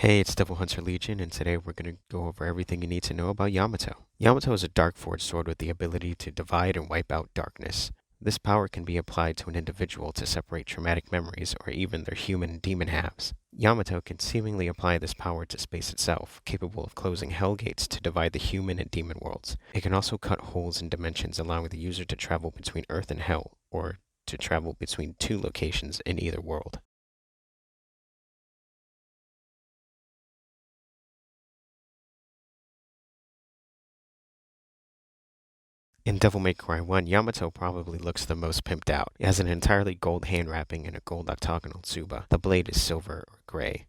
Hey, it's Devil Hunter Legion, and today we're going to go over everything you need to know about Yamato. Yamato is a dark forged sword with the ability to divide and wipe out darkness. This power can be applied to an individual to separate traumatic memories or even their human and demon halves. Yamato can seemingly apply this power to space itself, capable of closing hell gates to divide the human and demon worlds. It can also cut holes in dimensions, allowing the user to travel between Earth and Hell, or to travel between two locations in either world. In Devil May Cry 1, Yamato probably looks the most pimped out. It has an entirely gold hand wrapping and a gold octagonal tsuba. The blade is silver or gray.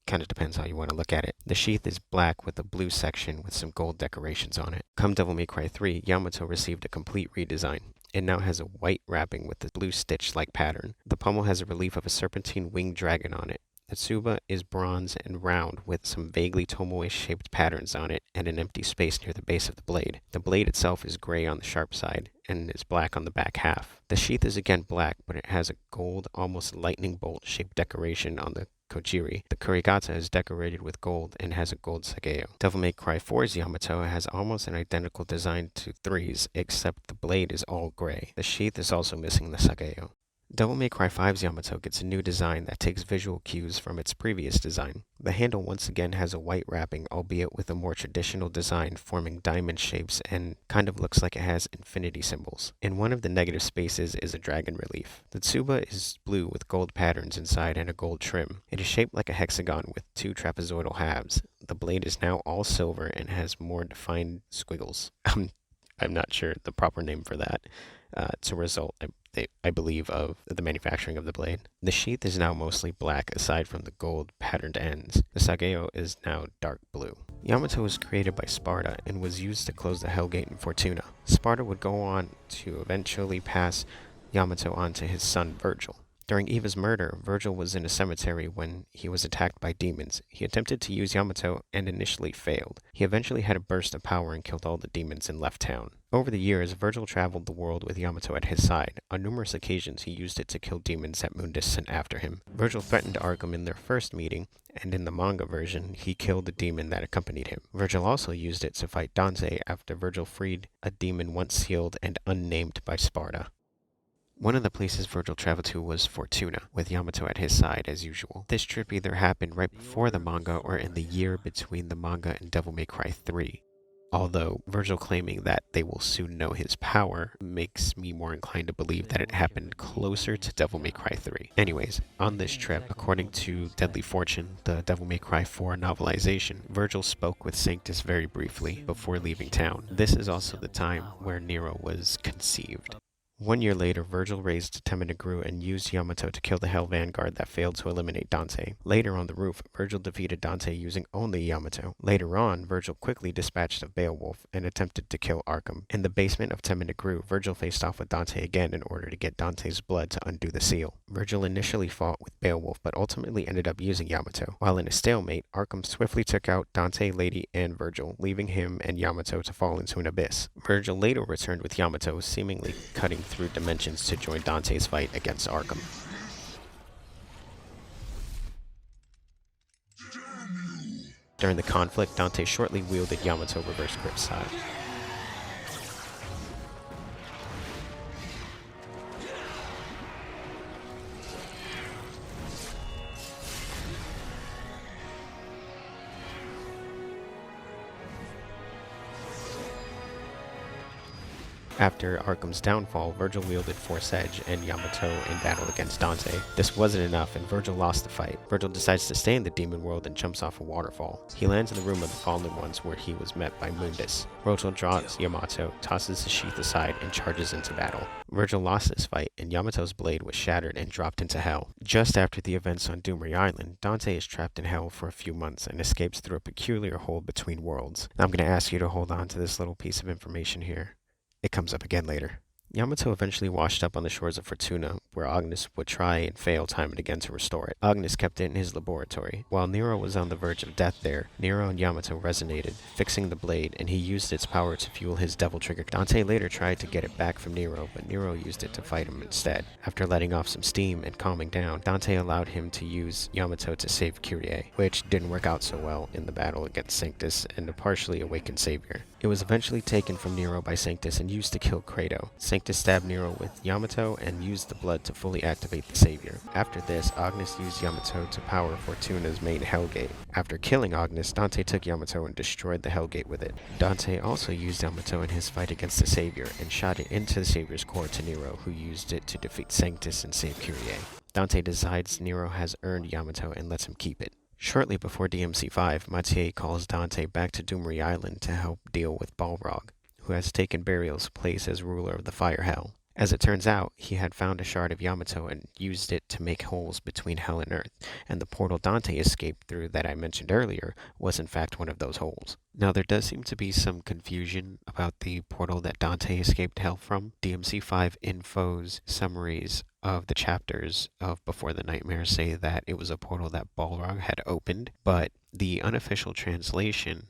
Kinda depends how you want to look at it. The sheath is black with a blue section with some gold decorations on it. Come Devil May Cry 3, Yamato received a complete redesign. It now has a white wrapping with a blue stitch-like pattern. The pommel has a relief of a serpentine winged dragon on it. The tsuba is bronze and round with some vaguely tomoe-shaped patterns on it and an empty space near the base of the blade. The blade itself is gray on the sharp side and is black on the back half. The sheath is again black, but it has a gold, almost lightning bolt-shaped decoration on the Kojiri. The Kurigata is decorated with gold and has a gold sageo. Devil May Cry 4's Yamato has almost an identical design to 3's, except the blade is all gray. The sheath is also missing the sageo. Devil May Cry 5's Yamato gets a new design that takes visual cues from its previous design. The handle once again has a white wrapping, albeit with a more traditional design forming diamond shapes and kind of looks like it has infinity symbols. In one of the negative spaces is a dragon relief. The tsuba is blue with gold patterns inside and a gold trim. It is shaped like a hexagon with two trapezoidal halves. The blade is now all silver and has more defined squiggles. I'm not sure the proper name for that. It's a result, I believe, of the manufacturing of the blade. The sheath is now mostly black aside from the gold patterned ends. The sageo is now dark blue. Yamato was created by Sparta and was used to close the Hellgate in Fortuna. Sparta would go on to eventually pass Yamato on to his son Vergil. During Eva's murder, Vergil was in a cemetery when he was attacked by demons. He attempted to use Yamato and initially failed. He eventually had a burst of power and killed all the demons and left town. Over the years, Vergil traveled the world with Yamato at his side. On numerous occasions, he used it to kill demons that Mundus sent after him. Vergil threatened Arkham in their first meeting, and in the manga version, he killed the demon that accompanied him. Vergil also used it to fight Dante after Vergil freed a demon once sealed and unnamed by Sparta. One of the places Vergil traveled to was Fortuna, with Yamato at his side as usual. This trip either happened right before the manga or in the year between the manga and Devil May Cry 3. Although Vergil claiming that they will soon know his power makes me more inclined to believe that it happened closer to Devil May Cry 3. Anyways, on this trip, according to Deadly Fortune, the Devil May Cry 4 novelization, Vergil spoke with Sanctus very briefly before leaving town. This is also the time where Nero was conceived. 1 year later, Vergil raised Temenegru and used Yamato to kill the Hell Vanguard that failed to eliminate Dante. Later on the roof, Vergil defeated Dante using only Yamato. Later on, Vergil quickly dispatched a Beowulf and attempted to kill Arkham. In the basement of Temenegru, Vergil faced off with Dante again in order to get Dante's blood to undo the seal. Vergil initially fought with Beowulf, but ultimately ended up using Yamato. While in a stalemate, Arkham swiftly took out Dante, Lady, and Vergil, leaving him and Yamato to fall into an abyss. Vergil later returned with Yamato, seemingly cutting through dimensions to join Dante's fight against Arkham. During the conflict, Dante shortly wielded Yamato reverse grip style. After Arkham's downfall, Vergil wielded Force Edge and Yamato in battle against Dante. This wasn't enough, and Vergil lost the fight. Vergil decides to stay in the demon world and jumps off a waterfall. He lands in the Room of the Fallen Ones, where he was met by Mundus. Vergil draws Yamato, tosses his sheath aside, and charges into battle. Vergil lost this fight, and Yamato's blade was shattered and dropped into Hell. Just after the events on Doomery Island, Dante is trapped in Hell for a few months and escapes through a peculiar hole between worlds. Now I'm going to ask you to hold on to this little piece of information here. It comes up again later. Yamato eventually washed up on the shores of Fortuna, where Agnes would try and fail time and again to restore it. Agnes kept it in his laboratory. While Nero was on the verge of death there, Nero and Yamato resonated, fixing the blade, and he used its power to fuel his devil trigger. Dante later tried to get it back from Nero, but Nero used it to fight him instead. After letting off some steam and calming down, Dante allowed him to use Yamato to save Kyrie, which didn't work out so well in the battle against Sanctus and the partially awakened Savior. It was eventually taken from Nero by Sanctus and used to kill Credo. Sanctus stabbed Nero with Yamato and used the blood to fully activate the Savior. After this, Agnes used Yamato to power Fortuna's main Hellgate. After killing Agnes, Dante took Yamato and destroyed the Hellgate with it. Dante also used Yamato in his fight against the Savior and shot it into the Savior's core to Nero, who used it to defeat Sanctus and save Kyrie. Dante decides Nero has earned Yamato and lets him keep it. Shortly before DMC5, Mathieu calls Dante back to Doomery Island to help deal with Balrog, who has taken Burial's place as ruler of the Fire Hell. As it turns out, he had found a shard of Yamato and used it to make holes between Hell and Earth, and the portal Dante escaped through that I mentioned earlier was in fact one of those holes. Now there does seem to be some confusion about the portal that Dante escaped Hell from. DMC5 infos summaries of the chapters of Before the Nightmare say that it was a portal that Balrog had opened, but the unofficial translation,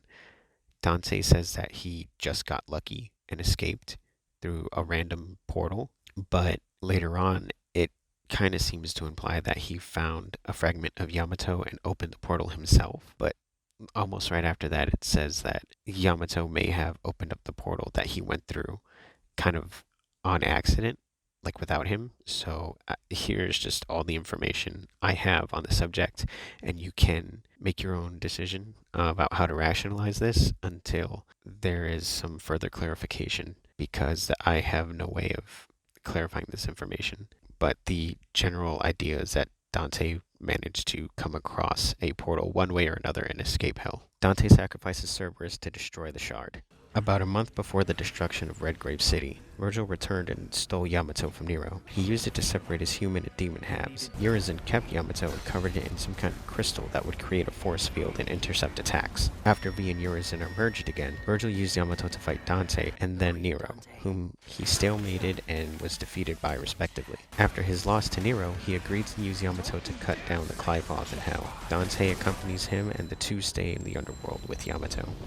Dante says that he just got lucky and escaped through a random portal, but later on it kind of seems to imply that he found a fragment of Yamato and opened the portal himself, but almost right after that it says that Yamato may have opened up the portal that he went through kind of on accident, like without him. So here's just all the information I have on the subject, and you can make your own decision about how to rationalize this until there is some further clarification, because I have no way of clarifying this information. But the general idea is that Dante managed to come across a portal one way or another and escape Hell. Dante sacrifices Cerberus to destroy the shard. About a month before the destruction of Redgrave City, Vergil returned and stole Yamato from Nero. He used it to separate his human and demon halves. Urizen kept Yamato and covered it in some kind of crystal that would create a force field and intercept attacks. After V and Urizen are merged again, Vergil used Yamato to fight Dante and then Nero, whom he stalemated and was defeated by respectively. After his loss to Nero, he agreed to use Yamato to cut down the Clivoth in Hell. Dante accompanies him and the two stay in the underworld with Yamato.